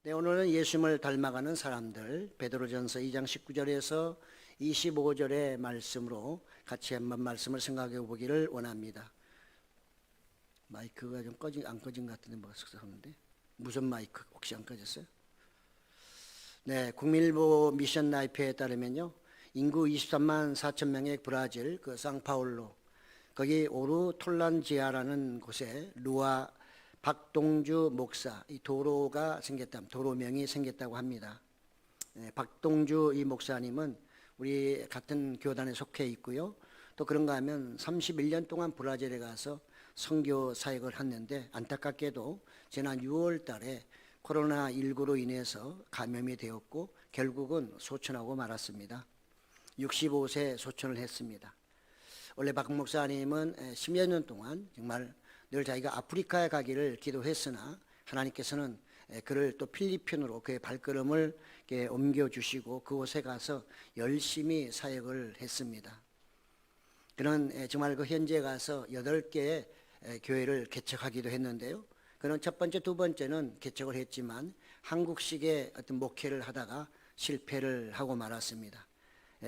네, 오늘은 예수님을 닮아가는 사람들 베드로전서 2장 19절에서 25절의 말씀으로 같이 한번 말씀을 생각해 보기를 원합니다. 마이크가 좀 안 꺼진 것 같은데 뭐가 쓱싹하는데 무슨 마이크 혹시 안 꺼졌어요? 네, 국민일보 미션 라이프에 따르면요, 인구 23만 4천 명의 브라질 그 상파울로 거기 오르톨란지아라는 곳에 루아 박동주 목사 이 도로가 생겼다, 도로명이 생겼다고 합니다. 박동주 이 목사님은 우리 같은 교단에 속해 있고요. 또 그런가 하면 31년 동안 브라질에 가서 선교 사역을 했는데 안타깝게도 지난 6월 달에 코로나19로 인해서 감염이 되었고 결국은 소천하고 말았습니다. 65세 소천을 했습니다. 원래 박 목사님은 10여 년 동안 정말 늘 자기가 아프리카에 가기를 기도했으나 하나님께서는 그를 또 필리핀으로 그의 발걸음을 옮겨주시고 그곳에 가서 열심히 사역을 했습니다. 그는 정말 그 현지에 가서 8개의 교회를 개척하기도 했는데요. 그는 첫 번째, 두 번째는 개척을 했지만 한국식의 어떤 목회를 하다가 실패를 하고 말았습니다.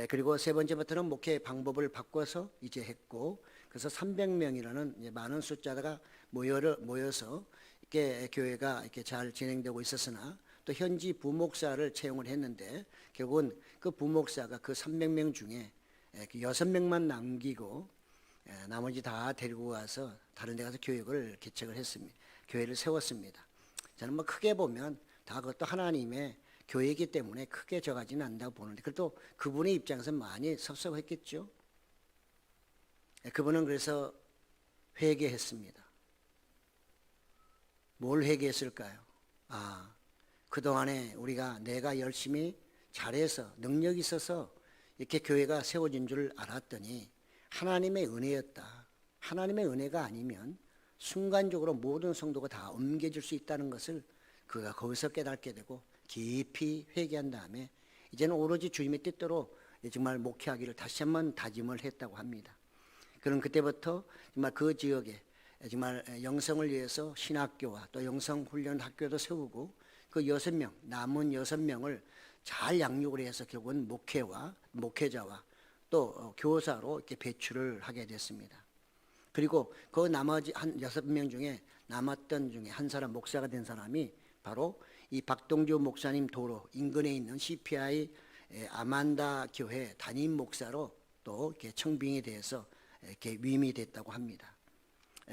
그리고 세 번째부터는 목회 방법을 바꿔서 이제 했고, 그래서 300명이라는 많은 숫자가 모여서 이렇게 교회가 이렇게 잘 진행되고 있었으나 또 현지 부목사를 채용을 했는데 결국은 그 부목사가 그 300명 중에 6명만 남기고 나머지 다 데리고 가서 다른 데 가서 교육을 개척을 했습니다. 교회를 세웠습니다. 저는 뭐 크게 보면 다 그것도 하나님의 교회이기 때문에 크게 져가지는 않는다고 보는데 그래도 그분의 입장에서 많이 섭섭했겠죠. 그분은 그래서 회개했습니다. 뭘 회개했을까요? 그동안에 내가 열심히 잘해서 능력이 있어서 이렇게 교회가 세워진 줄 알았더니 하나님의 은혜였다. 하나님의 은혜가 아니면 순간적으로 모든 성도가 다 옮겨질 수 있다는 것을 그가 거기서 깨닫게 되고 깊이 회개한 다음에 이제는 오로지 주님의 뜻대로 정말 목회하기를 다시 한번 다짐을 했다고 합니다. 그럼 그때부터 정말 그 지역에 정말 영성을 위해서 신학교와 또 영성훈련 학교도 세우고 그 남은 6명을 잘 양육을 해서 결국은 목회자와 또 교사로 이렇게 배출을 하게 됐습니다. 그리고 그 나머지 한 6명 중에 남았던 중에 한 사람 목사가 된 사람이 바로 이 박동주 목사님 도로 인근에 있는 CPI 아만다 교회 담임 목사로 또 이렇게 청빙이 돼서 이렇게 위임이 됐다고 합니다.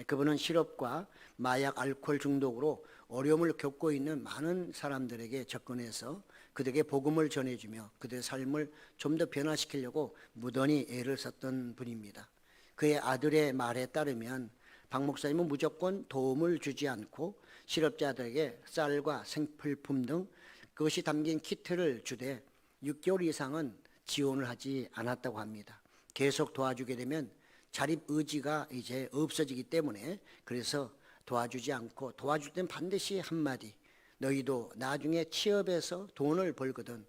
그분은 실업과 마약, 알코올 중독으로 어려움을 겪고 있는 많은 사람들에게 접근해서 그들에게 복음을 전해주며 그들의 삶을 좀 더 변화시키려고 무던히 애를 썼던 분입니다. 그의 아들의 말에 따르면 박 목사님은 무조건 도움을 주지 않고 실업자들에게 쌀과 생필품 등 그것이 담긴 키트를 주되 6개월 이상은 지원을 하지 않았다고 합니다. 계속 도와주게 되면 자립 의지가 이제 없어지기 때문에 그래서 도와주지 않고 도와줄 땐 반드시 한마디, 너희도 나중에 취업해서 돈을 벌거든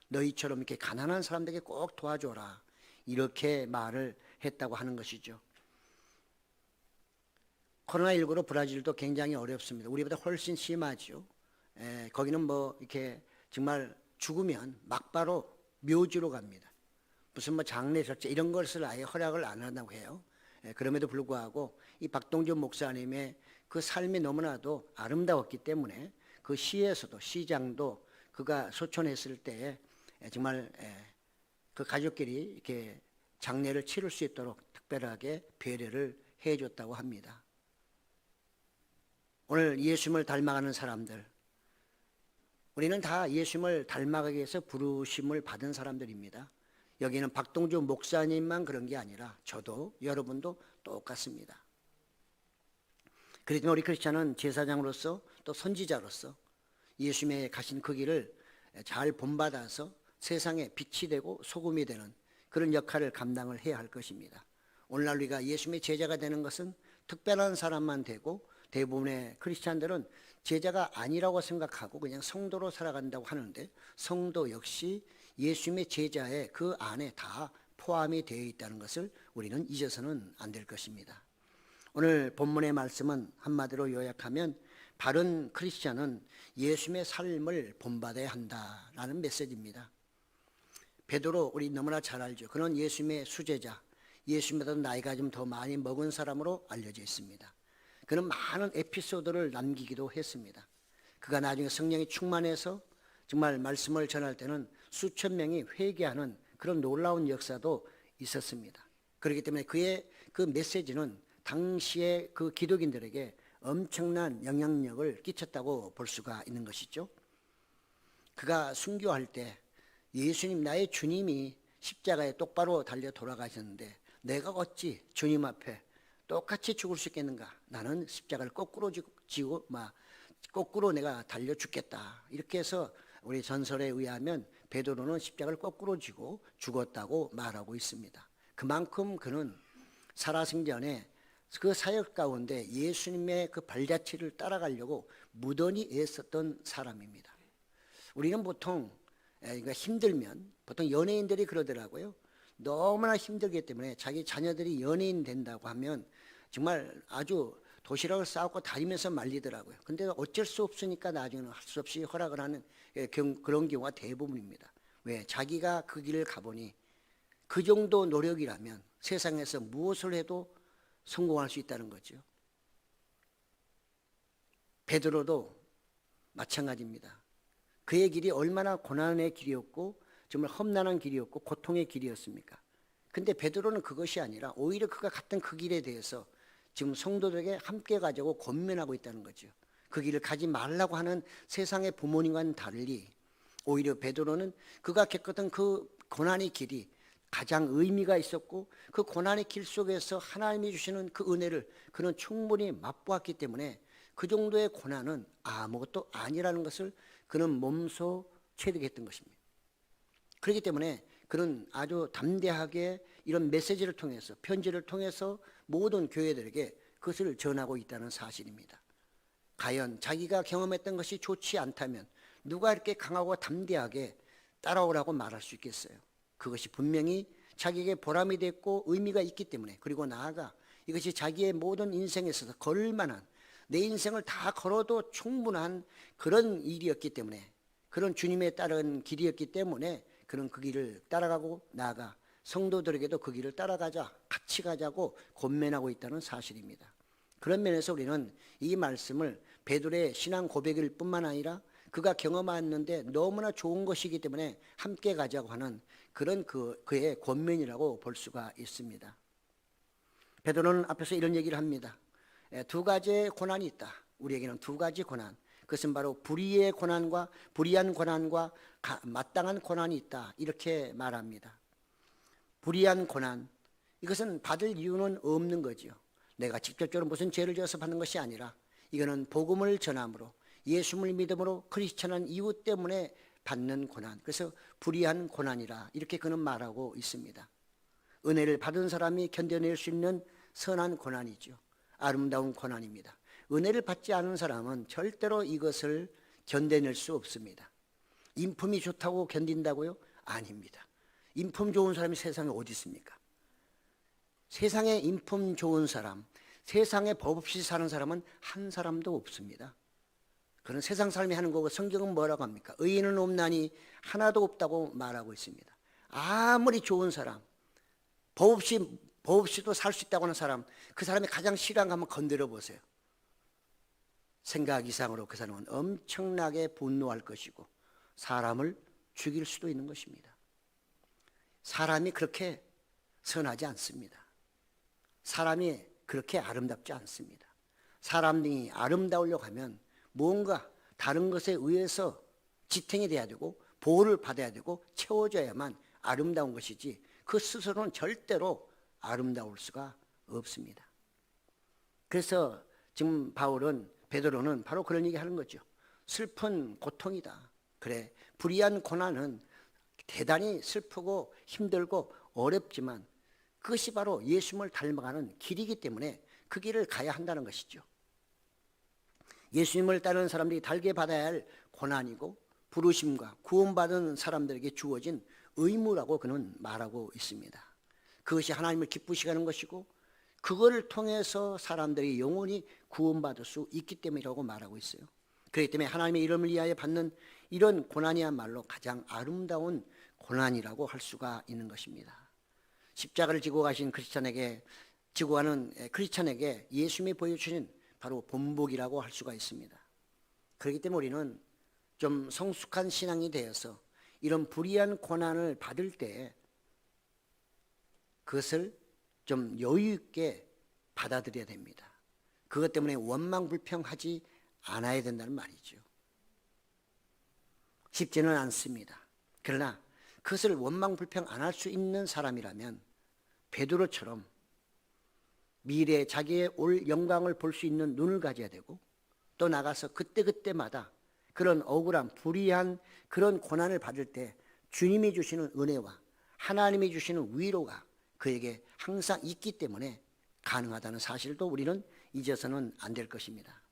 너희처럼 이렇게 가난한 사람들에게 꼭 도와줘라, 이렇게 말을 했다고 하는 것이죠. 코로나19로 브라질도 굉장히 어렵습니다. 우리보다 훨씬 심하죠. 거기는 뭐 이렇게 정말 죽으면 막바로 묘지로 갑니다. 무슨 뭐 장례 절차 이런 것을 아예 허락을 안 한다고 해요. 그럼에도 불구하고 이 박동준 목사님의 그 삶이 너무나도 아름다웠기 때문에 그 시장도 그가 소천했을 때에 정말 그 가족끼리 이렇게 장례를 치를 수 있도록 특별하게 배려를 해줬다고 합니다. 오늘 예수님을 닮아가는 사람들, 우리는 다 예수님을 닮아가기 위해서 부르심을 받은 사람들입니다. 여기는 박동주 목사님만 그런 게 아니라 저도 여러분도 똑같습니다. 그렇지만 우리 크리스찬은 제사장으로서 또 선지자로서 예수님의 가신 그 길을 잘 본받아서 세상에 빛이 되고 소금이 되는 그런 역할을 감당을 해야 할 것입니다. 오늘날 우리가 예수님의 제자가 되는 것은 특별한 사람만 되고 대부분의 크리스찬들은 제자가 아니라고 생각하고 그냥 성도로 살아간다고 하는데 성도 역시 예수님의 제자의 그 안에 다 포함이 되어 있다는 것을 우리는 잊어서는 안 될 것입니다. 오늘 본문의 말씀은 한마디로 요약하면 바른 크리스천은 예수님의 삶을 본받아야 한다라는 메시지입니다. 베드로 우리 너무나 잘 알죠. 그는 예수님의 수제자, 예수님보다 나이가 좀 더 많이 먹은 사람으로 알려져 있습니다. 그는 많은 에피소드를 남기기도 했습니다. 그가 나중에 성령이 충만해서 정말 말씀을 전할 때는 수천 명이 회개하는 그런 놀라운 역사도 있었습니다. 그렇기 때문에 그의 그 메시지는 당시의 그 기독인들에게 엄청난 영향력을 끼쳤다고 볼 수가 있는 것이죠. 그가 순교할 때 예수님, 나의 주님이 십자가에 똑바로 달려 돌아가셨는데 내가 어찌 주님 앞에 똑같이 죽을 수 있겠는가? 나는 십자가를 거꾸로 지고 거꾸로 내가 달려 죽겠다. 이렇게 해서 우리 전설에 의하면 베드로는 십자가를 거꾸로 지고 죽었다고 말하고 있습니다. 그만큼 그는 살아생전에 그 사역 가운데 예수님의 그 발자취를 따라가려고 무던히 애썼던 사람입니다. 우리는 보통 힘들면 보통 연예인들이 그러더라고요. 너무나 힘들기 때문에 자기 자녀들이 연예인 된다고 하면 정말 아주 도시락을 싸고 다니면서 말리더라고요. 근데 어쩔 수 없으니까 나중에는 할 수 없이 허락을 하는 그런 경우가 대부분입니다. 왜? 자기가 그 길을 가보니 그 정도 노력이라면 세상에서 무엇을 해도 성공할 수 있다는 거죠. 베드로도 마찬가지입니다. 그의 길이 얼마나 고난의 길이었고 정말 험난한 길이었고 고통의 길이었습니까? 근데 베드로는 그것이 아니라 오히려 그가 갔던 그 길에 대해서 지금 성도들에게 함께 가자고 권면하고 있다는 거죠. 그 길을 가지 말라고 하는 세상의 부모님과는 달리 오히려 베드로는 그가 겪었던 그 고난의 길이 가장 의미가 있었고 그 고난의 길 속에서 하나님이 주시는 그 은혜를 그는 충분히 맛보았기 때문에 그 정도의 고난은 아무것도 아니라는 것을 그는 몸소 체득했던 것입니다. 그렇기 때문에 그는 아주 담대하게 이런 메시지를 통해서 편지를 통해서 모든 교회들에게 그것을 전하고 있다는 사실입니다. 과연 자기가 경험했던 것이 좋지 않다면 누가 이렇게 강하고 담대하게 따라오라고 말할 수 있겠어요? 그것이 분명히 자기에게 보람이 됐고 의미가 있기 때문에 그리고 나아가 이것이 자기의 모든 인생에 있어서 걸만한 내 인생을 다 걸어도 충분한 그런 일이었기 때문에 그런 주님에 따른 길이었기 때문에 그는 그 길을 따라가고 나아가 성도들에게도 그 길을 따라가자 같이 가자고 권면하고 있다는 사실입니다. 그런 면에서 우리는 이 말씀을 베드로의 신앙 고백일 뿐만 아니라 그가 경험했는데 너무나 좋은 것이기 때문에 함께 가자고 하는 그런 그의 권면이라고 볼 수가 있습니다. 베드로는 앞에서 이런 얘기를 합니다. 두 가지의 고난이 있다. 우리에게는 두 가지 고난. 그것은 바로 불의의 고난과 불의한 고난과 마땅한 고난이 있다. 이렇게 말합니다. 불의한 고난. 이것은 받을 이유는 없는 거죠. 내가 직접적으로 무슨 죄를 지어서 받는 것이 아니라 이거는 복음을 전함으로 예수를 믿음으로 크리스천한 이유 때문에 받는 고난. 그래서 불의한 고난이라 이렇게 그는 말하고 있습니다. 은혜를 받은 사람이 견뎌낼 수 있는 선한 고난이죠. 아름다운 고난입니다. 은혜를 받지 않은 사람은 절대로 이것을 견뎌낼 수 없습니다. 인품이 좋다고 견딘다고요? 아닙니다. 인품 좋은 사람이 세상에 어디 있습니까? 세상에 인품 좋은 사람, 세상에 법 없이 사는 사람은 한 사람도 없습니다. 그런 세상 사람이 하는 거고 성경은 뭐라고 합니까? 의인은 없나니 하나도 없다고 말하고 있습니다. 아무리 좋은 사람, 법 없이도 살 수 있다고 하는 사람, 그 사람이 가장 싫어한 거 한번 건드려 보세요. 생각 이상으로 그 사람은 엄청나게 분노할 것이고 사람을 죽일 수도 있는 것입니다. 사람이 그렇게 선하지 않습니다. 사람이 그렇게 아름답지 않습니다. 사람이 아름다우려고 하면 뭔가 다른 것에 의해서 지탱이 돼야 되고 보호를 받아야 되고 채워져야만 아름다운 것이지 그 스스로는 절대로 아름다울 수가 없습니다. 그래서 지금 베드로는 바로 그런 얘기 하는 거죠. 슬픈 고통이다. 그래, 불의한 고난은 대단히 슬프고 힘들고 어렵지만 그것이 바로 예수님을 닮아가는 길이기 때문에 그 길을 가야 한다는 것이죠. 예수님을 따르는 사람들이 달게 받아야 할 고난이고 부르심과 구원받은 사람들에게 주어진 의무라고 그는 말하고 있습니다. 그것이 하나님을 기쁘시게 하는 것이고 그거를 통해서 사람들이 영원히 구원받을 수 있기 때문이라고 말하고 있어요. 그렇기 때문에 하나님의 이름을 위하여 받는 이런 고난이야말로 가장 아름다운 고난이라고 할 수가 있는 것입니다. 십자가를 지고 가신 지고 가는 크리스찬에게 예수님이 보여주신 바로 본보기라고 할 수가 있습니다. 그렇기 때문에 우리는 좀 성숙한 신앙이 되어서 이런 불의한 고난을 받을 때 그것을 좀 여유 있게 받아들여야 됩니다. 그것 때문에 원망불평하지 않아야 된다는 말이죠. 쉽지는 않습니다. 그러나 그것을 원망불평 안 할 수 있는 사람이라면 베드로처럼 미래에 자기의 올 영광을 볼 수 있는 눈을 가져야 되고 또 나가서 그때그때마다 그런 억울한 불의한 그런 고난을 받을 때 주님이 주시는 은혜와 하나님이 주시는 위로가 그에게 항상 있기 때문에 가능하다는 사실도 우리는 잊어서는 안 될 것입니다.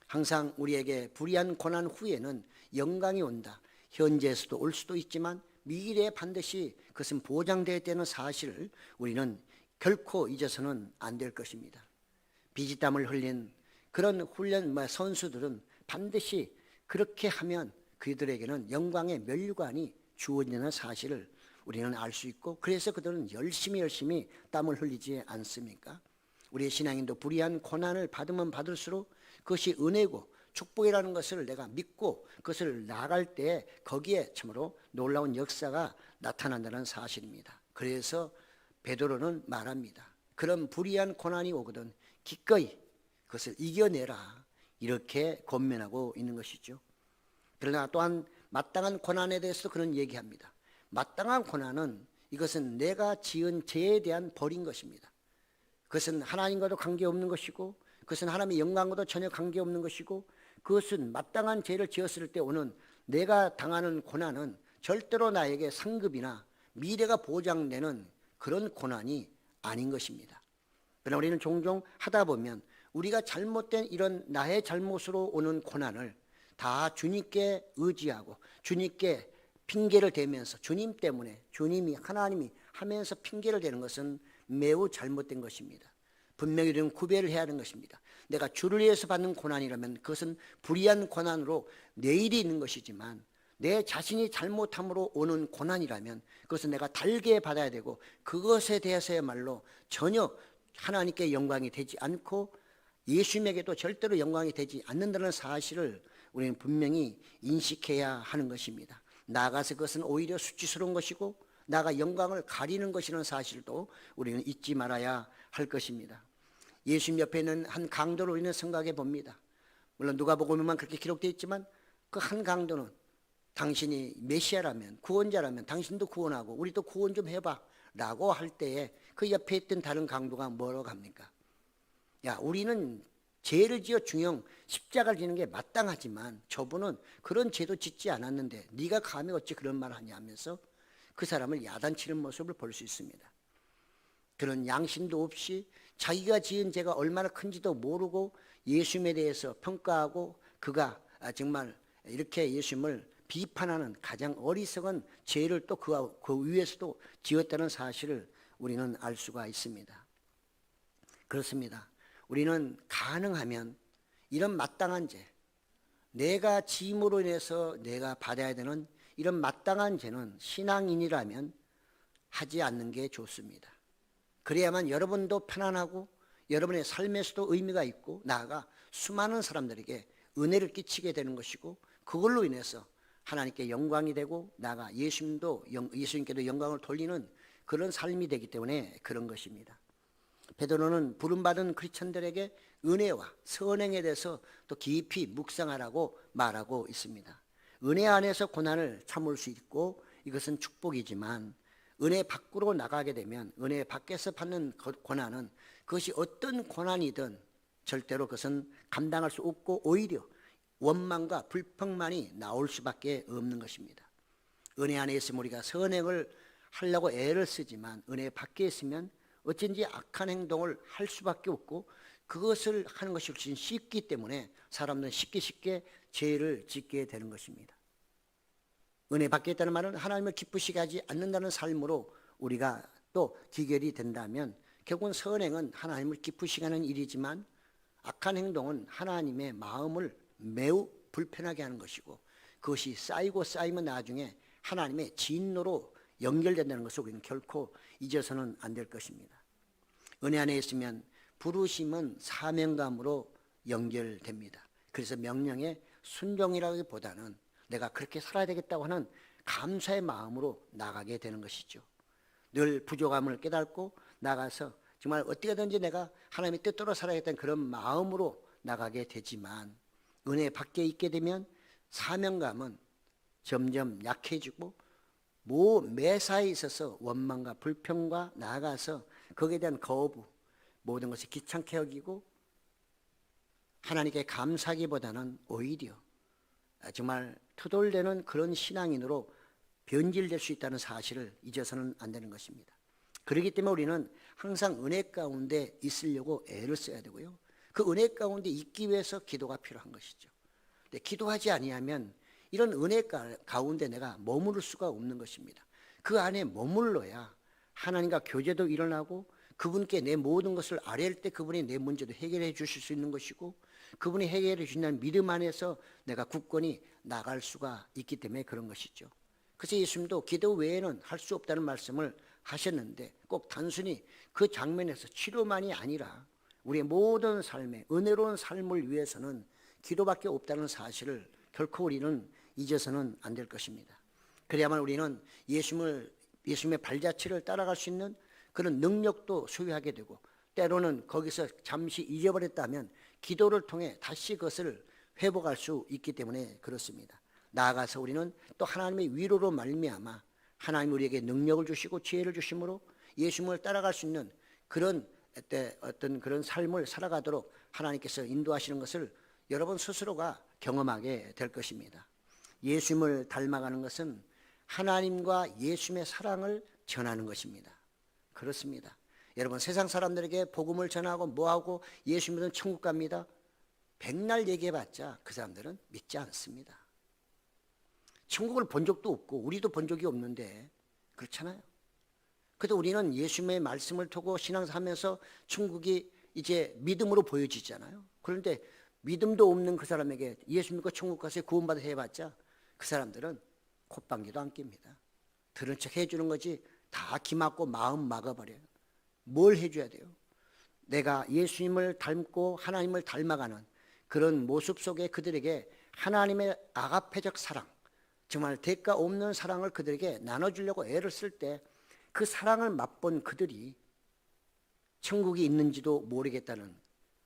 항상 우리에게 불의한 고난 후에는 영광이 온다. 현재에서도 올 수도 있지만 미래에 반드시 그것은 보장되어야 되는 사실을 우리는 결코 잊어서는 안 될 것입니다. 비지땀을 흘린 그런 훈련 선수들은 반드시 그렇게 하면 그들에게는 영광의 면류관이 주어지는 사실을 우리는 알 수 있고 그래서 그들은 열심히 땀을 흘리지 않습니까? 우리의 신앙인도 불의한 고난을 받으면 받을수록 그것이 은혜고 축복이라는 것을 내가 믿고 그것을 나아갈 때 거기에 참으로 놀라운 역사가 나타난다는 사실입니다. 그래서 베드로는 말합니다. 그런 불의한 고난이 오거든 기꺼이 그것을 이겨내라 이렇게 권면하고 있는 것이죠. 그러나 또한 마땅한 고난에 대해서 그런 얘기합니다. 마땅한 고난은 이것은 내가 지은 죄에 대한 벌인 것입니다. 그것은 하나님과도 관계없는 것이고 그것은 하나님의 영광과도 전혀 관계없는 것이고 그것은 마땅한 죄를 지었을 때 오는 내가 당하는 고난은 절대로 나에게 상급이나 미래가 보장되는 그런 고난이 아닌 것입니다. 그러나 우리는 종종 하다 보면 우리가 잘못된 이런 나의 잘못으로 오는 고난을 다 주님께 의지하고 주님께 핑계를 대면서 주님 때문에 주님이 하나님이 하면서 핑계를 대는 것은 매우 잘못된 것입니다. 분명히 우리는 구별을 해야 하는 것입니다. 내가 주를 위해서 받는 고난이라면 그것은 불의한 고난으로 내일이 있는 것이지만 내 자신이 잘못함으로 오는 고난이라면 그것은 내가 달게 받아야 되고 그것에 대해서야말로 전혀 하나님께 영광이 되지 않고 예수님에게도 절대로 영광이 되지 않는다는 사실을 우리는 분명히 인식해야 하는 것입니다. 나아가서 그것은 오히려 수치스러운 것이고 나가 영광을 가리는 것이라는 사실도 우리는 잊지 말아야 할 것입니다. 예수님 옆에 있는 한 강도를 우리는 생각해 봅니다. 물론 누가복음에만 그렇게 기록되어 있지만 그 한 강도는 당신이 메시아라면 구원자라면 당신도 구원하고 우리도 구원 좀 해봐 라고 할 때에 그 옆에 있던 다른 강도가 뭐라고 합니까? 야, 우리는 죄를 지어 중형 십자가를 지는 게 마땅하지만 저분은 그런 죄도 짓지 않았는데 네가 감히 어찌 그런 말을 하냐 하면서 그 사람을 야단치는 모습을 볼 수 있습니다. 그런 양심도 없이 자기가 지은 죄가 얼마나 큰지도 모르고 예수님에 대해서 평가하고 그가 정말 이렇게 예수님을 비판하는 가장 어리석은 죄를 또 그 위에서도 지었다는 사실을 우리는 알 수가 있습니다. 그렇습니다. 우리는 가능하면 이런 마땅한 죄, 내가 짐으로 인해서 내가 받아야 되는 이런 마땅한 죄는 신앙인이라면 하지 않는 게 좋습니다. 그래야만 여러분도 편안하고 여러분의 삶에서도 의미가 있고 나아가 수많은 사람들에게 은혜를 끼치게 되는 것이고 그걸로 인해서 하나님께 영광이 되고 나아가 예수님께도 영광을 돌리는 그런 삶이 되기 때문에 그런 것입니다. 베드로는 부름받은 크리스천들에게 은혜와 선행에 대해서 또 깊이 묵상하라고 말하고 있습니다. 은혜 안에서 고난을 참을 수 있고 이것은 축복이지만 은혜 밖으로 나가게 되면 은혜 밖에서 받는 고난은 그것이 어떤 고난이든 절대로 그것은 감당할 수 없고 오히려 원망과 불평만이 나올 수밖에 없는 것입니다. 은혜 안에 있으면 우리가 선행을 하려고 애를 쓰지만 은혜 밖에 있으면 어쩐지 악한 행동을 할 수밖에 없고 그것을 하는 것이 훨씬 쉽기 때문에 사람들은 쉽게 죄를 짓게 되는 것입니다. 은혜 밖에 있다는 말은 하나님을 기쁘시게 하지 않는다는 삶으로 우리가 또 기결이 된다면 결국은 선행은 하나님을 기쁘시게 하는 일이지만 악한 행동은 하나님의 마음을 매우 불편하게 하는 것이고 그것이 쌓이고 쌓이면 나중에 하나님의 진노로 연결된다는 것을 우리는 결코 잊어서는 안 될 것입니다. 은혜 안에 있으면 부르심은 사명감으로 연결됩니다. 그래서 명령에 순종이라기보다는 내가 그렇게 살아야 되겠다고 하는 감사의 마음으로 나가게 되는 것이죠. 늘 부족함을 깨닫고 나가서 정말 어떻게든지 내가 하나님의 뜻대로 살아야겠다는 그런 마음으로 나가게 되지만 은혜 밖에 있게 되면 사명감은 점점 약해지고 매사에 있어서 원망과 불평과 나아가서 거기에 대한 거부, 모든 것이 귀찮게 여기고 하나님께 감사하기보다는 오히려 정말 투덜대는 그런 신앙인으로 변질될 수 있다는 사실을 잊어서는 안 되는 것입니다. 그렇기 때문에 우리는 항상 은혜 가운데 있으려고 애를 써야 되고요. 그 은혜 가운데 있기 위해서 기도가 필요한 것이죠. 근데 기도하지 아니하면 이런 은혜 가운데 내가 머무를 수가 없는 것입니다. 그 안에 머물러야 하나님과 교제도 일어나고 그분께 내 모든 것을 아뢰할 때 그분이 내 문제도 해결해 주실 수 있는 것이고 그분이 해결해 주신다는 믿음 안에서 내가 굳건히 나갈 수가 있기 때문에 그런 것이죠. 그래서 예수님도 기도 외에는 할 수 없다는 말씀을 하셨는데 꼭 단순히 그 장면에서 치료만이 아니라 우리의 모든 삶에 은혜로운 삶을 위해서는 기도밖에 없다는 사실을 결코 우리는 잊어서는 안 될 것입니다. 그래야만 우리는 예수님의 발자취를 따라갈 수 있는 그런 능력도 소유하게 되고 때로는 거기서 잠시 잊어버렸다면 기도를 통해 다시 그것을 회복할 수 있기 때문에 그렇습니다. 나아가서 우리는 또 하나님의 위로로 말미암아 하나님 우리에게 능력을 주시고 지혜를 주심으로 예수님을 따라갈 수 있는 그런 어떤 그런 삶을 살아가도록 하나님께서 인도하시는 것을 여러분 스스로가 경험하게 될 것입니다. 예수님을 닮아가는 것은 하나님과 예수님의 사랑을 전하는 것입니다. 그렇습니다. 여러분 세상 사람들에게 복음을 전하고 뭐하고 예수 믿으면 천국 갑니다. 백날 얘기해봤자 그 사람들은 믿지 않습니다. 천국을 본 적도 없고 우리도 본 적이 없는데 그렇잖아요. 그래도 우리는 예수님의 말씀을 통고 신앙하면서 천국이 이제 믿음으로 보여지잖아요. 그런데 믿음도 없는 그 사람에게 예수 믿고 천국 가서 구원받아 해봤자 그 사람들은 콧방귀도 안 낍니다. 들은 척 해주는 거지 다 기막고 마음 막아버려요. 뭘 해줘야 돼요? 내가 예수님을 닮고 하나님을 닮아가는 그런 모습 속에 그들에게 하나님의 아가페적 사랑, 정말 대가 없는 사랑을 그들에게 나눠주려고 애를 쓸 때 그 사랑을 맛본 그들이 천국이 있는지도 모르겠다는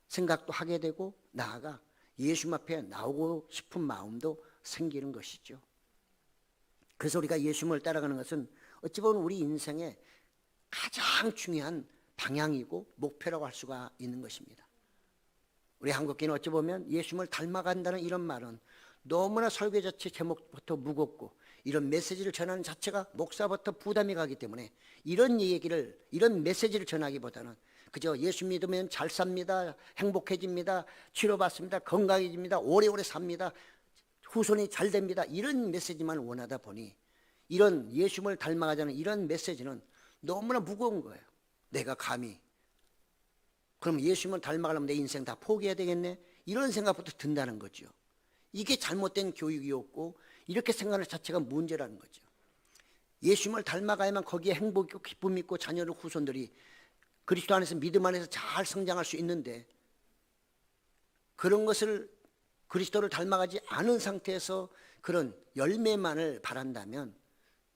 생각도 하게 되고 나아가 예수님 앞에 나오고 싶은 마음도 생기는 것이죠. 그래서 우리가 예수님을 따라가는 것은 어찌 보면 우리 인생의 가장 중요한 방향이고 목표라고 할 수가 있는 것입니다. 우리 한국교회는 어찌 보면 예수님을 닮아간다는 이런 말은 너무나 설교 자체 제목부터 무겁고 이런 메시지를 전하는 자체가 목사부터 부담이 가기 때문에 이런 메시지를 전하기보다는 그저 예수 믿으면 잘 삽니다, 행복해집니다, 치료받습니다, 건강해집니다, 오래오래 삽니다, 후손이 잘 됩니다, 이런 메시지만 원하다 보니 이런 예수님을 닮아가자는 이런 메시지는 너무나 무거운 거예요. 내가 감히 그럼 예수님을 닮아가려면 내 인생 다 포기해야 되겠네, 이런 생각부터 든다는 거죠. 이게 잘못된 교육이었고 이렇게 생각하는 자체가 문제라는 거죠. 예수님을 닮아가야만 거기에 행복 있고 기쁨 있고 자녀들 후손들이 그리스도 안에서 믿음 안에서 잘 성장할 수 있는데 그런 것을 그리스도를 닮아가지 않은 상태에서 그런 열매만을 바란다면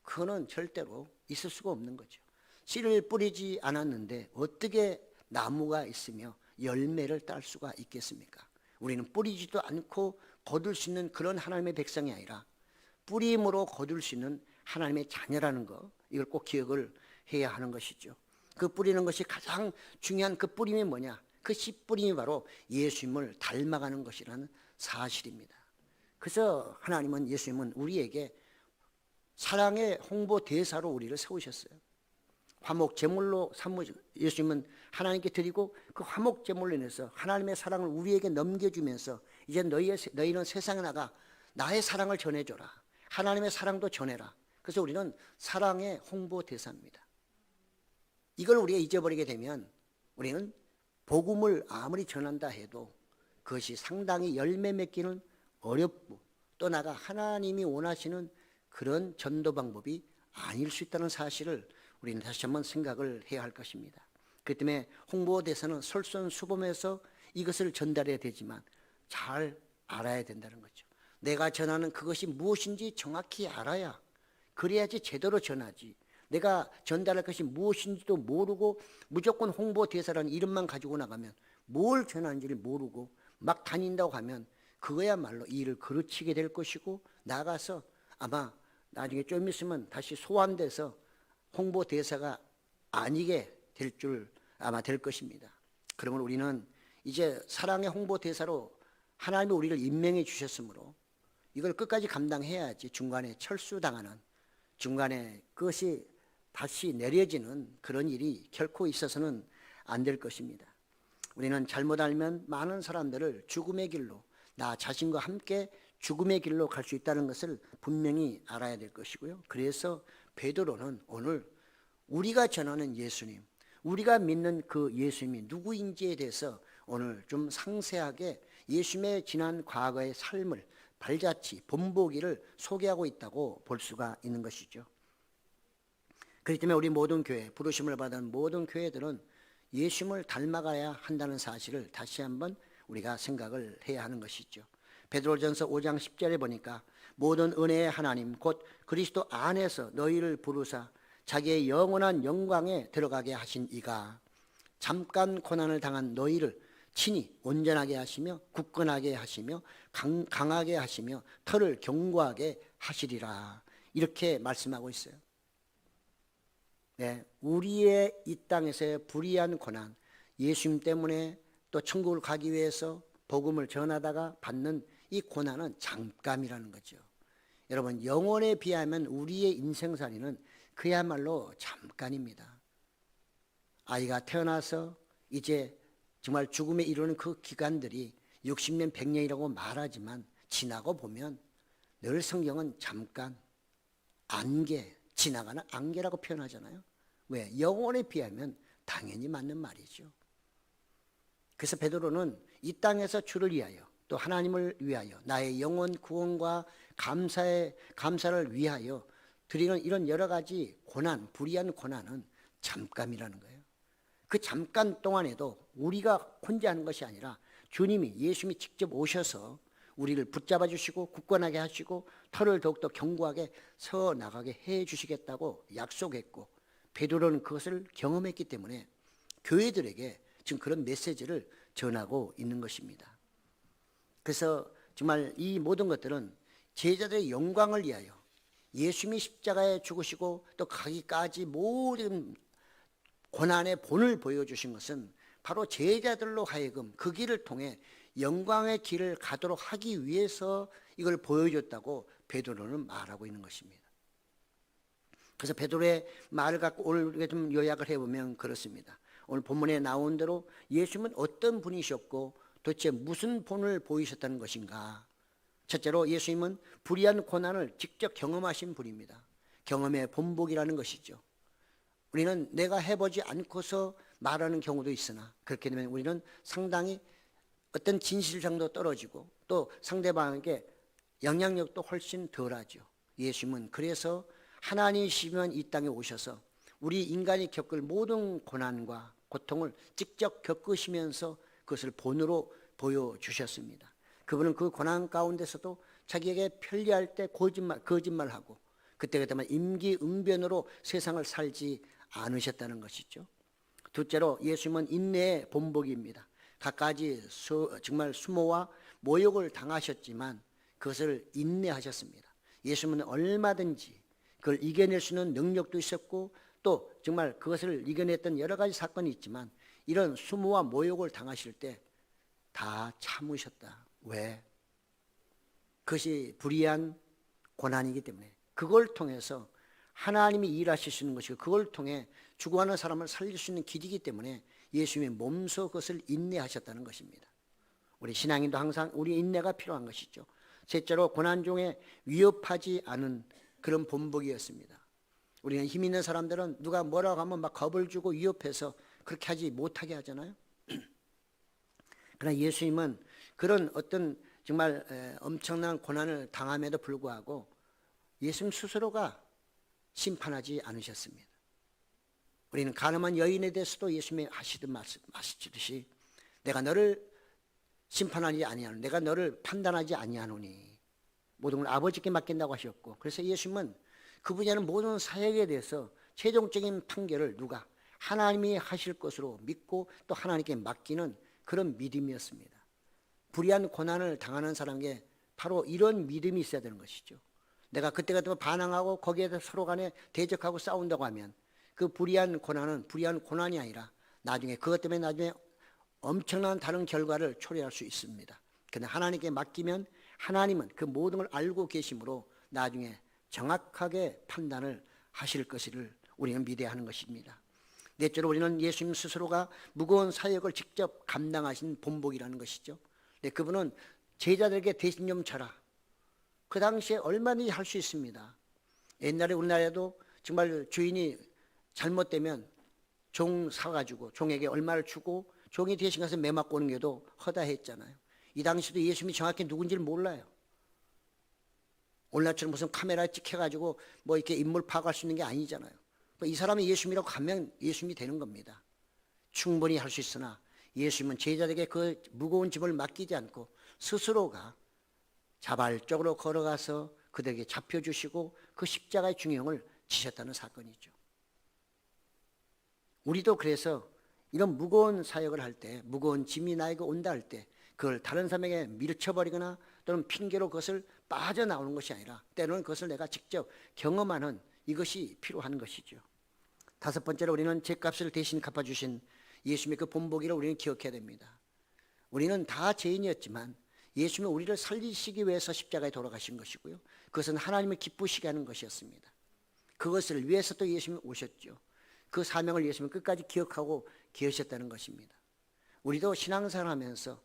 그거는 절대로 있을 수가 없는 거죠. 씨를 뿌리지 않았는데 어떻게 나무가 있으며 열매를 딸 수가 있겠습니까? 우리는 뿌리지도 않고 거둘 수 있는 그런 하나님의 백성이 아니라 뿌림으로 거둘 수 있는 하나님의 자녀라는 거, 이걸 꼭 기억을 해야 하는 것이죠. 그 뿌리는 것이 가장 중요한 그 뿌림이 뭐냐? 그 씨 뿌림이 바로 예수님을 닮아가는 것이라는 사실입니다. 그래서 예수님은 우리에게 사랑의 홍보 대사로 우리를 세우셨어요. 화목 제물로 예수님은 하나님께 드리고 그 화목 제물로 인해서 하나님의 사랑을 우리에게 넘겨주면서 이제 너희는 세상에 나가 나의 사랑을 전해줘라. 하나님의 사랑도 전해라. 그래서 우리는 사랑의 홍보 대사입니다. 이걸 우리가 잊어버리게 되면 우리는 복음을 아무리 전한다 해도 그것이 상당히 열매 맺기는 어렵고 또 나아가 하나님이 원하시는 그런 전도 방법이 아닐 수 있다는 사실을 우리는 다시 한번 생각을 해야 할 것입니다. 그렇기 때문에 홍보대사는 솔선수범해서 이것을 전달해야 되지만 잘 알아야 된다는 거죠. 내가 전하는 그것이 무엇인지 정확히 알아야 그래야지 제대로 전하지. 내가 전달할 것이 무엇인지도 모르고 무조건 홍보대사라는 이름만 가지고 나가면 뭘 전하는지를 모르고 막 다닌다고 하면 그거야말로 이 일을 그르치게 될 것이고 나가서 아마 나중에 좀 있으면 다시 소환돼서 홍보대사가 아니게 될 줄 아마 될 것입니다. 그러면 우리는 이제 사랑의 홍보대사로 하나님이 우리를 임명해 주셨으므로 이걸 끝까지 감당해야지 중간에 철수당하는 중간에 그것이 다시 내려지는 그런 일이 결코 있어서는 안 될 것입니다. 우리는 잘못 알면 많은 사람들을 죽음의 길로 나 자신과 함께 죽음의 길로 갈 수 있다는 것을 분명히 알아야 될 것이고요. 그래서 베드로는 오늘 우리가 전하는 예수님, 우리가 믿는 그 예수님이 누구인지에 대해서 오늘 좀 상세하게 예수님의 지난 과거의 삶을 발자취, 본보기를 소개하고 있다고 볼 수가 있는 것이죠. 그렇기 때문에 우리 모든 교회, 부르심을 받은 모든 교회들은 예수님을 닮아가야 한다는 사실을 다시 한번 우리가 생각을 해야 하는 것이죠. 베드로전서 5장 10절에 보니까 모든 은혜의 하나님 곧 그리스도 안에서 너희를 부르사 자기의 영원한 영광에 들어가게 하신 이가 잠깐 고난을 당한 너희를 친히 온전하게 하시며 굳건하게 하시며 강하게 하시며 털을 견고하게 하시리라. 이렇게 말씀하고 있어요. 네, 우리의 이 땅에서의 불의한 고난, 예수님 때문에 또 천국을 가기 위해서 복음을 전하다가 받는 이 고난은 잠깐이라는 거죠. 여러분, 영혼에 비하면 우리의 인생살이는 그야말로 잠깐입니다. 아이가 태어나서 이제 정말 죽음에 이르는 그 기간들이 60년, 100년이라고 말하지만 지나고 보면 늘 성경은 잠깐, 안개, 지나가는 안개라고 표현하잖아요. 왜? 영혼에 비하면 당연히 맞는 말이죠. 그래서 베드로는 이 땅에서 주를 위하여 또 하나님을 위하여 나의 영혼 구원과 감사를 위하여 드리는 이런 여러 가지 고난, 불의한 고난은 잠깐이라는 거예요. 그 잠깐 동안에도 우리가 혼자 하는 것이 아니라 주님이 예수님이 직접 오셔서 우리를 붙잡아 주시고 굳건하게 하시고 털을 더욱더 견고하게 서 나가게 해 주시겠다고 약속했고 베드로는 그것을 경험했기 때문에 교회들에게 지금 그런 메시지를 전하고 있는 것입니다. 그래서 정말 이 모든 것들은 제자들의 영광을 위하여 예수님이 십자가에 죽으시고 또 가기까지 모든 고난의 본을 보여주신 것은 바로 제자들로 하여금 그 길을 통해 영광의 길을 가도록 하기 위해서 이걸 보여줬다고 베드로는 말하고 있는 것입니다. 그래서 베드로의 말을 갖고 오늘 좀 요약을 해보면 그렇습니다. 오늘 본문에 나온 대로 예수님은 어떤 분이셨고 도대체 무슨 본을 보이셨다는 것인가. 첫째로 예수님은 불의한 고난을 직접 경험하신 분입니다. 경험의 본보기라는 것이죠. 우리는 내가 해보지 않고서 말하는 경우도 있으나 그렇게 되면 우리는 상당히 어떤 진실성도 떨어지고 또 상대방에게 영향력도 훨씬 덜하죠. 예수님은 그래서 하나님이시면 이 땅에 오셔서 우리 인간이 겪을 모든 고난과 고통을 직접 겪으시면서 그것을 본으로 보여주셨습니다. 그분은 그 고난 가운데서도 자기에게 편리할 때 거짓말하고 그때그때만 임기응변으로 세상을 살지 않으셨다는 것이죠. 둘째로 예수님은 인내의 본보기입니다. 갖가지 정말 수모와 모욕을 당하셨지만 그것을 인내하셨습니다. 예수님은 얼마든지 그걸 이겨낼 수 있는 능력도 있었고 또 정말 그것을 이겨냈던 여러 가지 사건이 있지만 이런 수모와 모욕을 당하실 때 다 참으셨다. 왜? 그것이 불의한 고난이기 때문에 그걸 통해서 하나님이 일하실 수 있는 것이고 그걸 통해 죽어가는 사람을 살릴 수 있는 길이기 때문에 예수님이 몸소 그것을 인내하셨다는 것입니다. 우리 신앙인도 항상 우리 인내가 필요한 것이죠. 셋째로 고난 중에 위협하지 않은 그런 본보기였습니다. 우리는 힘 있는 사람들은 누가 뭐라고 하면 막 겁을 주고 위협해서 그렇게 하지 못하게 하잖아요. 그러나 예수님은 그런 어떤 정말 엄청난 고난을 당함에도 불구하고 예수님 스스로가 심판하지 않으셨습니다. 우리는 가늠한 여인에 대해서도 예수님이 하시듯 마시듯이 내가 너를 심판하지 아니하노니, 내가 너를 판단하지 아니하노니 모든 걸 아버지께 맡긴다고 하셨고, 그래서 예수님은 그분이 하는 모든 사역에 대해서 최종적인 판결을 누가? 하나님이 하실 것으로 믿고 또 하나님께 맡기는 그런 믿음이었습니다. 불의한 고난을 당하는 사람에게 바로 이런 믿음이 있어야 되는 것이죠. 내가 그때 같으면 반항하고 거기에 대해서 서로 간에 대적하고 싸운다고 하면 그 불의한 고난은 불의한 고난이 아니라 나중에 그것 때문에 나중에 엄청난 다른 결과를 초래할 수 있습니다. 그런데 하나님께 맡기면 하나님은 그 모든 걸 알고 계심으로 나중에 정확하게 판단을 하실 것을 우리는 믿어야 하는 것입니다. 넷째로 우리는 예수님 스스로가 무거운 사역을 직접 감당하신 본복이라는 것이죠. 네, 그분은 제자들에게 대신 좀 져라. 그 당시에 얼마든지 할 수 있습니다. 옛날에 우리나라에도 정말 주인이 잘못되면 종 사가지고 종에게 얼마를 주고 종이 대신 가서 매 맞고 오는 게도 허다했잖아요. 이 당시도 예수님이 정확히 누군지를 몰라요. 오늘날처럼 무슨 카메라에 찍혀가지고 뭐 이렇게 인물 파악할 수 있는 게 아니잖아요. 이 사람이 예수님이라고 하면 예수님이 되는 겁니다. 충분히 할 수 있으나 예수님은 제자들에게 그 무거운 짐을 맡기지 않고 스스로가 자발적으로 걸어가서 그들에게 잡혀주시고 그 십자가의 중형을 지셨다는 사건이죠. 우리도 그래서 이런 무거운 사역을 할 때, 무거운 짐이 나에게 온다 할 때 그걸 다른 사람에게 밀쳐버리거나 또는 핑계로 그것을 빠져나오는 것이 아니라 때로는 그것을 내가 직접 경험하는 이것이 필요한 것이죠. 다섯 번째로 우리는 죄값을 대신 갚아주신 예수님의 그 본보기를 우리는 기억해야 됩니다. 우리는 다 죄인이었지만 예수님은 우리를 살리시기 위해서 십자가에 돌아가신 것이고요. 그것은 하나님을 기쁘시게 하는 것이었습니다. 그것을 위해서 또 예수님이 오셨죠. 그 사명을 예수님은 끝까지 기억하고 계셨다는 것입니다. 우리도 신앙생활 하면서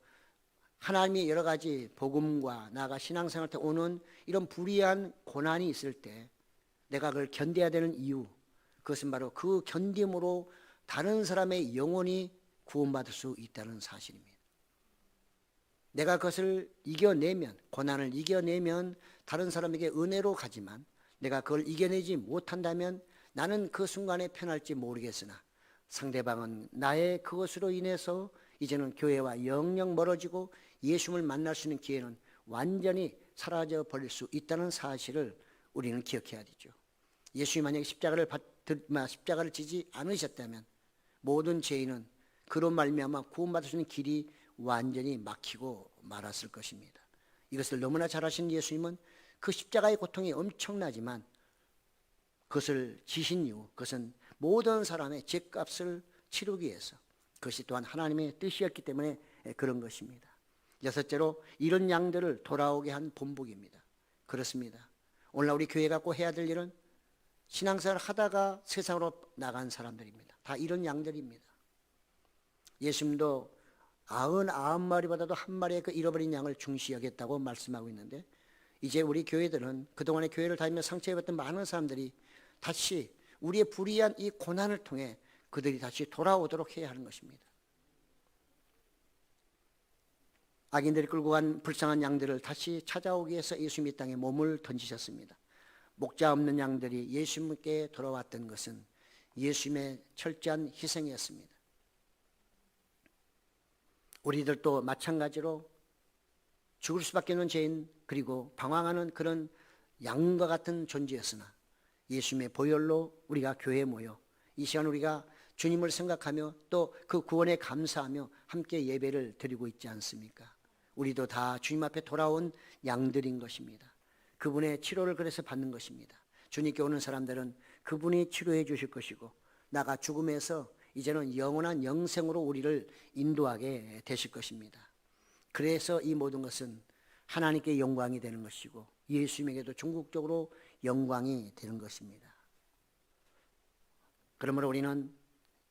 하나님의 여러 가지 복음과 나아가 신앙생활 때 오는 이런 불의한 고난이 있을 때 내가 그걸 견뎌야 되는 이유, 그것은 바로 그 견딤으로 다른 사람의 영혼이 구원받을 수 있다는 사실입니다. 내가 그것을 이겨내면, 고난을 이겨내면 다른 사람에게 은혜로 가지만 내가 그걸 이겨내지 못한다면 나는 그 순간에 편할지 모르겠으나 상대방은 나의 그것으로 인해서 이제는 교회와 영영 멀어지고 예수님을 만날 수 있는 기회는 완전히 사라져 버릴 수 있다는 사실을 우리는 기억해야 되죠. 예수님이 만약에 십자가를 지지 않으셨다면 모든 죄인은 그로 말미암아 구원받을 수 있는 길이 완전히 막히고 말았을 것입니다. 이것을 너무나 잘 아시는 예수님은 그 십자가의 고통이 엄청나지만 그것을 지신 이유, 그것은 모든 사람의 죄값을 치르기 위해서, 그것이 또한 하나님의 뜻이었기 때문에 그런 것입니다. 여섯째로 이런 양들을 돌아오게 한 본복입니다. 그렇습니다. 오늘날 우리 교회가 꼭 해야 될 일은 신앙생활을 하다가 세상으로 나간 사람들입니다. 다 이런 양들입니다. 예수님도 99마리보다도 한 마리의 그 잃어버린 양을 중시 여겼다고 말씀하고 있는데, 이제 우리 교회들은 그동안의 교회를 다니며 상처입었던 많은 사람들이 다시 우리의 불의한 이 고난을 통해 그들이 다시 돌아오도록 해야 하는 것입니다. 악인들이 끌고 간 불쌍한 양들을 다시 찾아오기 위해서 예수님이 이 땅에 몸을 던지셨습니다. 목자 없는 양들이 예수님께 돌아왔던 것은 예수님의 철저한 희생이었습니다. 우리들도 마찬가지로 죽을 수밖에 없는 죄인, 그리고 방황하는 그런 양과 같은 존재였으나 예수님의 보혈로 우리가 교회에 모여 이 시간 우리가 주님을 생각하며 또 그 구원에 감사하며 함께 예배를 드리고 있지 않습니까? 우리도 다 주님 앞에 돌아온 양들인 것입니다. 그분의 치료를 그래서 받는 것입니다. 주님께 오는 사람들은 그분이 치료해 주실 것이고 나가 죽음에서 이제는 영원한 영생으로 우리를 인도하게 되실 것입니다. 그래서 이 모든 것은 하나님께 영광이 되는 것이고 예수님에게도 궁극적으로 영광이 되는 것입니다. 그러므로 우리는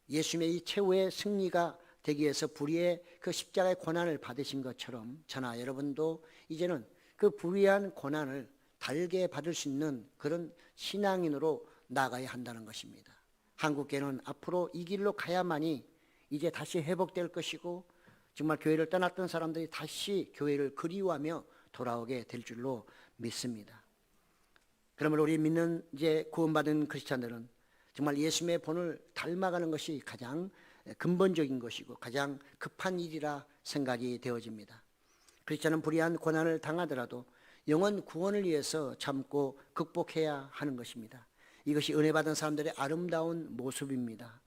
예수님의 이 최후의 승리가 되기 위해서 불의의 그 십자가의 고난을 받으신 것처럼 저나 여러분도 이제는 그 불의한 고난을 달게 받을 수 있는 그런 신앙인으로 나가야 한다는 것입니다. 한국교회는 앞으로 이 길로 가야만이 이제 다시 회복될 것이고 정말 교회를 떠났던 사람들이 다시 교회를 그리워하며 돌아오게 될 줄로 믿습니다. 그러므로 우리 믿는 이제 구원받은 크리스찬들은 정말 예수님의 본을 닮아가는 것이 가장 근본적인 것이고 가장 급한 일이라 생각이 되어집니다. 크리스찬은 불의한 고난을 당하더라도 영원 구원을 위해서 참고 극복해야 하는 것입니다. 이것이 은혜 받은 사람들의 아름다운 모습입니다.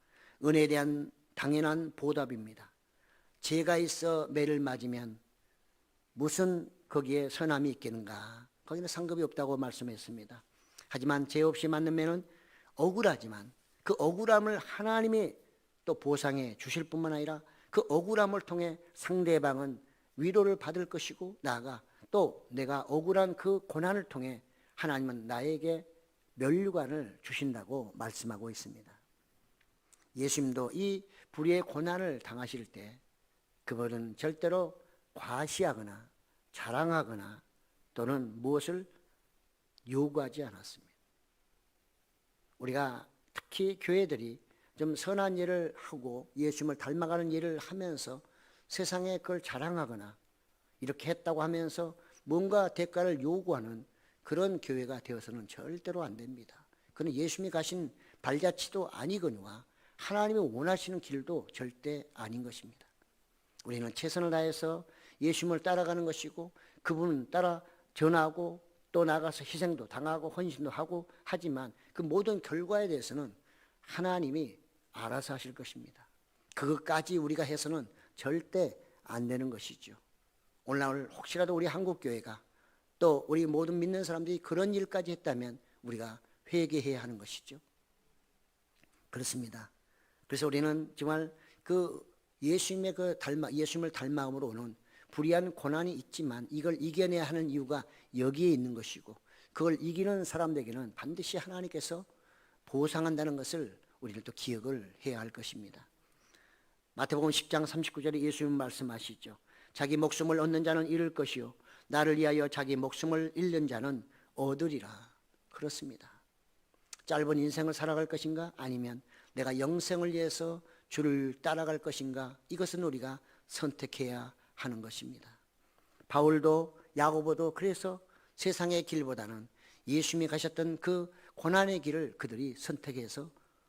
은혜에 대한 당연한 보답입니다. 죄가 있어 매를 맞으면 무슨 거기에 선함이 있겠는가? 거기는 상급이 없다고 말씀했습니다. 하지만 죄 없이 맞는 매는 억울하지만 그 억울함을 하나님이 또 보상해 주실 뿐만 아니라 그 억울함을 통해 상대방은 위로를 받을 것이고 나아가 또 내가 억울한 그 고난을 통해 하나님은 나에게 면류관을 주신다고 말씀하고 있습니다. 예수님도 이 불의의 고난을 당하실 때 그분은 절대로 과시하거나 자랑하거나 또는 무엇을 요구하지 않았습니다. 우리가 특히 교회들이 좀 선한 일을 하고 예수님을 닮아가는 일을 하면서 세상에 그걸 자랑하거나 이렇게 했다고 하면서 뭔가 대가를 요구하는 그런 교회가 되어서는 절대로 안 됩니다. 그는 예수님이 가신 발자취도 아니거니와 하나님이 원하시는 길도 절대 아닌 것입니다. 우리는 최선을 다해서 예수님을 따라가는 것이고 그분을 따라 전하고 또 나가서 희생도 당하고 헌신도 하고 하지만 그 모든 결과에 대해서는 하나님이 알아서 하실 것입니다. 그것까지 우리가 해서는 절대 안 되는 것이죠. 오늘 혹시라도 우리 한국교회가 또 우리 모든 믿는 사람들이 그런 일까지 했다면 우리가 회개해야 하는 것이죠. 그렇습니다. 그래서 우리는 정말 그 예수님의 예수님을 닮아감으로 오는 불의한 고난이 있지만 이걸 이겨내야 하는 이유가 여기에 있는 것이고 그걸 이기는 사람들에게는 반드시 하나님께서 보상한다는 것을 우리는 또 기억을 해야 할 것입니다. 마태복음 10장 39절에 예수님 말씀하시죠. 자기 목숨을 얻는 자는 잃을 것이요 나를 위하여 자기 목숨을 잃는 자는 얻으리라. 그렇습니다. 짧은 인생을 살아갈 것인가 아니면 내가 영생을 위해서 주를 따라갈 것인가 이것은 우리가 선택해야 하는 것입니다. 바울도 야고보도 그래서 세상의 길보다는 예수님이 가셨던 그 고난의 길을 그들이 선택해서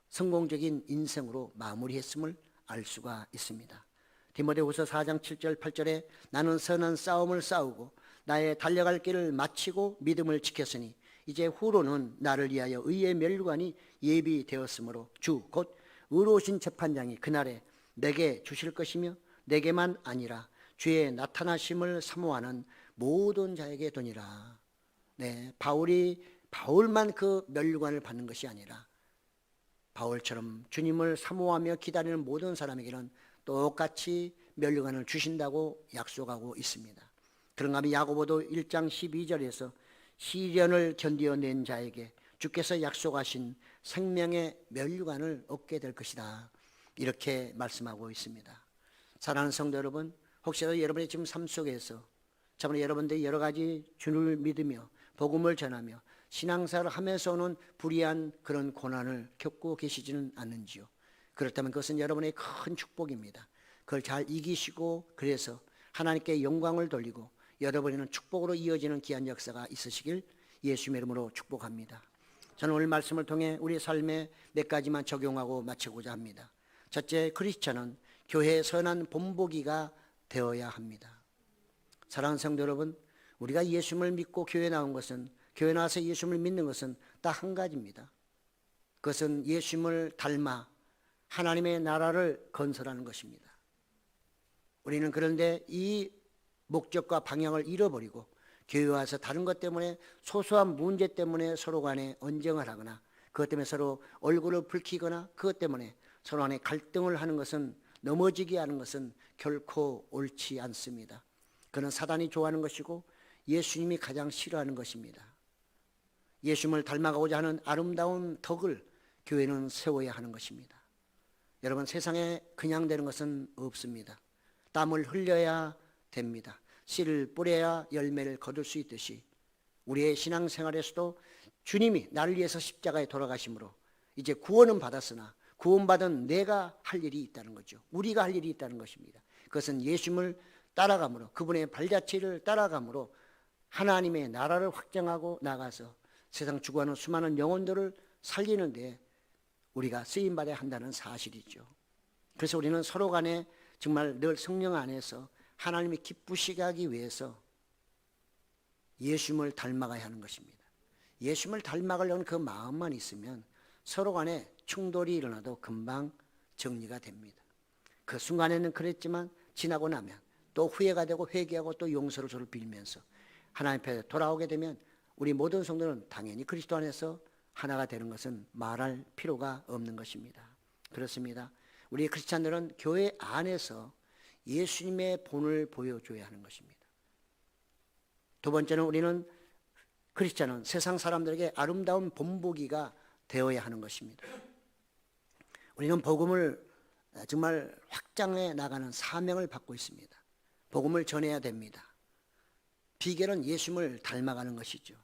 성공적인 인생으로 마무리했음을 알 수가 있습니다. 디모데후서 4장 7절 8절에 나는 선한 싸움을 싸우고 나의 달려갈 길을 마치고 믿음을 지켰으니 이제 후로는 나를 위하여 의의 면류관이 예비되었으므로 주 곧 의로우신 재판장이 그날에 내게 주실 것이며 내게만 아니라 주의 나타나심을 사모하는 모든 자에게 도니라. 네, 바울만 그 면류관을 받는 것이 아니라 바울처럼 주님을 사모하며 기다리는 모든 사람에게는 똑같이 면류관을 주신다고 약속하고 있습니다. 그런가 하면 야고보도 1장 12절에서 시련을 견디어낸 자에게 주께서 약속하신 생명의 면류관을 얻게 될 것이다. 이렇게 말씀하고 있습니다. 사랑하는 성도 여러분, 혹시라도 여러분의 지금 삶 속에서 참으로 여러분들이 여러 가지 주를 믿으며 복음을 전하며 신앙생활을 하면서 오는 불의한 그런 고난을 겪고 계시지는 않는지요? 그렇다면 그것은 여러분의 큰 축복입니다. 그걸 잘 이기시고 그래서 하나님께 영광을 돌리고 여러분에는 축복으로 이어지는 귀한 역사가 있으시길 예수님의 이름으로 축복합니다. 저는 오늘 말씀을 통해 우리 삶에 몇 가지만 적용하고 마치고자 합니다. 첫째, 크리스천은 교회의 선한 본보기가 되어야 합니다. 사랑하는 성도 여러분, 우리가 예수님을 믿고 교회에 나온 것은 교회 나와서 예수님을 믿는 것은 딱 한 가지입니다. 그것은 예수님을 닮아 하나님의 나라를 건설하는 것입니다. 우리는 그런데 이 목적과 방향을 잃어버리고 교회에 와서 다른 것 때문에 소소한 문제 때문에 서로 간에 언쟁을 하거나 그것 때문에 서로 얼굴을 붉히거나 그것 때문에 서로 간에 갈등을 하는 것은 넘어지게 하는 것은 결코 옳지 않습니다. 그는 사단이 좋아하는 것이고 예수님이 가장 싫어하는 것입니다. 예수님을 닮아가고자 하는 아름다운 덕을 교회는 세워야 하는 것입니다. 여러분, 세상에 그냥 되는 것은 없습니다. 땀을 흘려야 됩니다. 씨를 뿌려야 열매를 거둘 수 있듯이 우리의 신앙생활에서도 주님이 나를 위해서 십자가에 돌아가심으로 이제 구원은 받았으나 구원받은 내가 할 일이 있다는 거죠. 우리가 할 일이 있다는 것입니다. 그것은 예수님을 따라감으로, 그분의 발자취를 따라감으로 하나님의 나라를 확장하고 나가서 세상 죽어가는 수많은 영혼들을 살리는 데 우리가 쓰임받아야 한다는 사실이죠. 그래서 우리는 서로 간에 정말 늘 성령 안에서 하나님이 기쁘시게 하기 위해서 예수님을 닮아가야 하는 것입니다. 예수님을 닮아가려는 그 마음만 있으면 서로 간에 충돌이 일어나도 금방 정리가 됩니다. 그 순간에는 그랬지만 지나고 나면 또 후회가 되고 회개하고 또 용서를 서로 빌면서 하나님 앞에 돌아오게 되면 우리 모든 성도는 당연히 그리스도 안에서 하나가 되는 것은 말할 필요가 없는 것입니다. 그렇습니다. 우리 크리스찬들은 교회 안에서 예수님의 본을 보여줘야 하는 것입니다. 두 번째는 우리는 크리스찬은 세상 사람들에게 아름다운 본보기가 되어야 하는 것입니다. 우리는 복음을 정말 확장해 나가는 사명을 받고 있습니다. 복음을 전해야 됩니다. 비결은 예수님을 닮아가는 것이죠.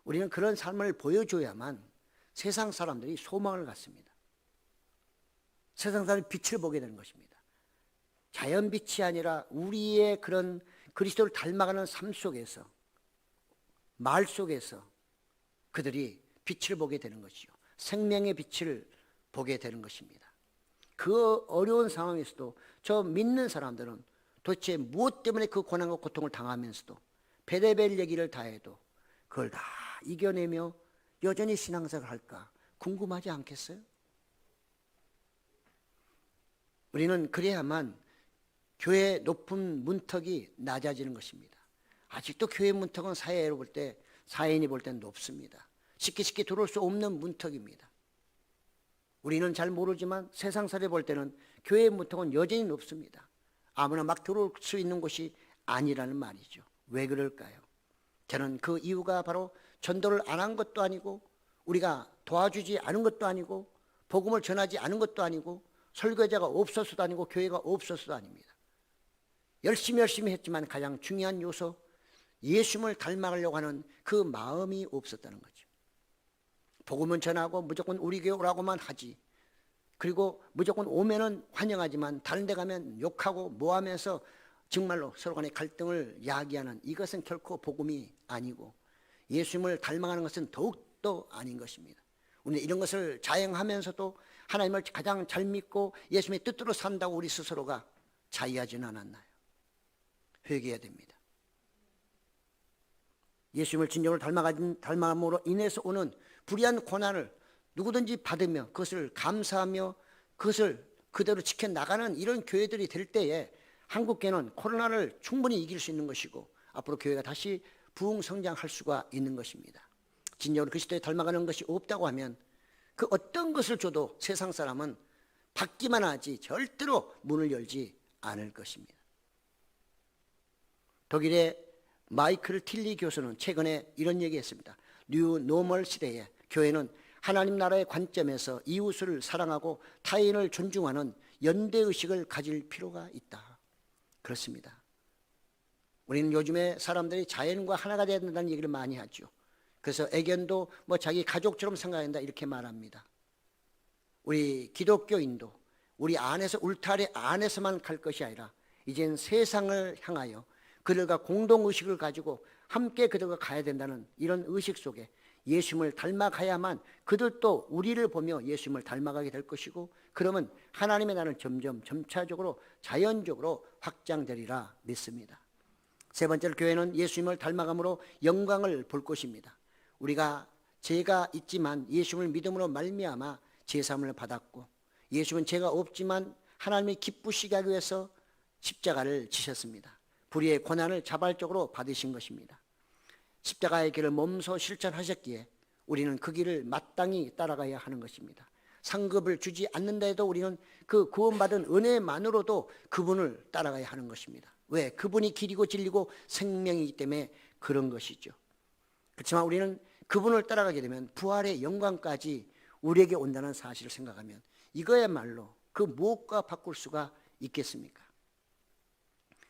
우리는 그런 삶을 보여줘야만 세상 사람들이 소망을 갖습니다. 세상 사람이 빛을 보게 되는 것입니다. 자연 빛이 아니라 우리의 그런 그리스도를 닮아가는 삶 속에서, 말 속에서 그들이 빛을 보게 되는 것이요, 생명의 빛을 보게 되는 것입니다. 그 어려운 상황에서도 저 믿는 사람들은 도대체 무엇 때문에 그 고난과 고통을 당하면서도 베레벨 얘기를 다 해도 그걸 다 이겨내며 여전히 신앙생활을 할까 궁금하지 않겠어요? 우리는 그래야만 교회의 높은 문턱이 낮아지는 것입니다. 아직도 교회 문턱은 사회인이 볼 때는 높습니다. 쉽게 들어올 수 없는 문턱입니다. 우리는 잘 모르지만 세상 사람이 볼 때는 교회의 문턱은 여전히 높습니다. 아무나 막 들어올 수 있는 곳이 아니라는 말이죠. 왜 그럴까요? 저는 그 이유가 바로 전도를 안 한 것도 아니고 우리가 도와주지 않은 것도 아니고 복음을 전하지 않은 것도 아니고 설교자가 없어서도 아니고 교회가 없어서도 아닙니다. 열심히 했지만 가장 중요한 요소, 예수님을 닮아가려고 하는 그 마음이 없었다는 거죠. 복음은 전하고 무조건 우리 교회 오라고만 하지, 그리고 무조건 오면은 환영하지만 다른 데 가면 욕하고 뭐하면서 정말로 서로 간의 갈등을 야기하는, 이것은 결코 복음이 아니고 예수님을 닮아가는 것은 더욱더 아닌 것입니다. 우리는 이런 것을 자행하면서도 하나님을 가장 잘 믿고 예수님의 뜻대로 산다고 우리 스스로가 자의하지는 않았나요? 회개해야 됩니다. 예수님을 진정으로 닮아감으로 인해서 오는 불의한 고난을 누구든지 받으며 그것을 감사하며 그것을 그대로 지켜나가는 이런 교회들이 될 때에 한국교회는 코로나를 충분히 이길 수 있는 것이고 앞으로 교회가 다시 부흥성장할 수가 있는 것입니다. 진정으로 그리스도에 닮아가는 것이 없다고 하면 그 어떤 것을 줘도 세상 사람은 받기만 하지 절대로 문을 열지 않을 것입니다. 독일의 마이클 틸리 교수는 최근에 이런 얘기했습니다. 뉴 노멀 시대에 교회는 하나님 나라의 관점에서 이웃을 사랑하고 타인을 존중하는 연대의식을 가질 필요가 있다. 그렇습니다. 우리는 요즘에 사람들이 자연과 하나가 되어야 된다는 얘기를 많이 하죠. 그래서 애견도 자기 가족처럼 생각한다 이렇게 말합니다. 우리 기독교인도 우리 안에서 울타리 안에서만 갈 것이 아니라 이젠 세상을 향하여 그들과 공동의식을 가지고 함께 그들과 가야 된다는 이런 의식 속에 예수님을 닮아가야만 그들도 우리를 보며 예수님을 닮아가게 될 것이고, 그러면 하나님의 나라는 점차적으로 자연적으로 확장되리라 믿습니다. 세 번째로 교회는 예수님을 닮아감으로 영광을 볼 것입니다. 우리가 죄가 있지만 예수님을 믿음으로 말미암아 제사함을 받았고, 예수님은 죄가 없지만 하나님이 기쁘시게 하기 위해서 십자가를 지셨습니다. 불의의 고난을 자발적으로 받으신 것입니다. 십자가의 길을 몸소 실천하셨기에 우리는 그 길을 마땅히 따라가야 하는 것입니다. 상급을 주지 않는다 해도 우리는 그 구원받은 은혜만으로도 그분을 따라가야 하는 것입니다. 왜? 그분이 길이고 진리고 생명이기 때문에 그런 것이죠. 그렇지만 우리는 그분을 따라가게 되면 부활의 영광까지 우리에게 온다는 사실을 생각하면 이거야말로 그 무엇과 바꿀 수가 있겠습니까?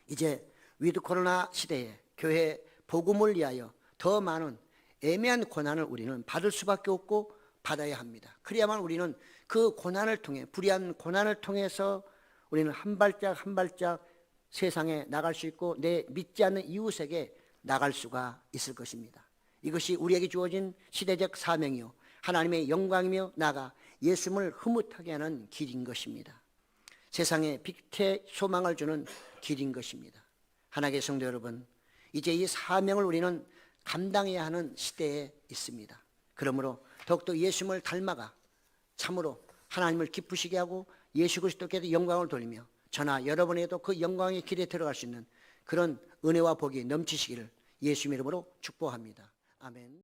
이제 위드 코로나 시대에 교회 복음을 위하여 더 많은 애매한 고난을 우리는 받을 수밖에 없고 받아야 합니다. 그래야만 우리는 그 고난을 통해, 불의한 고난을 통해서 우리는 한 발짝 한 발짝 세상에 나갈 수 있고 내 믿지 않는 이웃에게 나갈 수가 있을 것입니다. 이것이 우리에게 주어진 시대적 사명이요 하나님의 영광이며 나아가 예수님을 흐뭇하게 하는 길인 것입니다. 세상에 빛의 소망을 주는 길인 것입니다. 하나님의 성도 여러분, 이제 이 사명을 우리는 감당해야 하는 시대에 있습니다. 그러므로 더욱더 예수님을 닮아가 참으로 하나님을 기쁘시게 하고 예수 그리스도께 영광을 돌리며 저나 여러분에게도 그 영광의 길에 들어갈 수 있는 그런 은혜와 복이 넘치시기를 예수 이름으로 축복합니다. 아멘.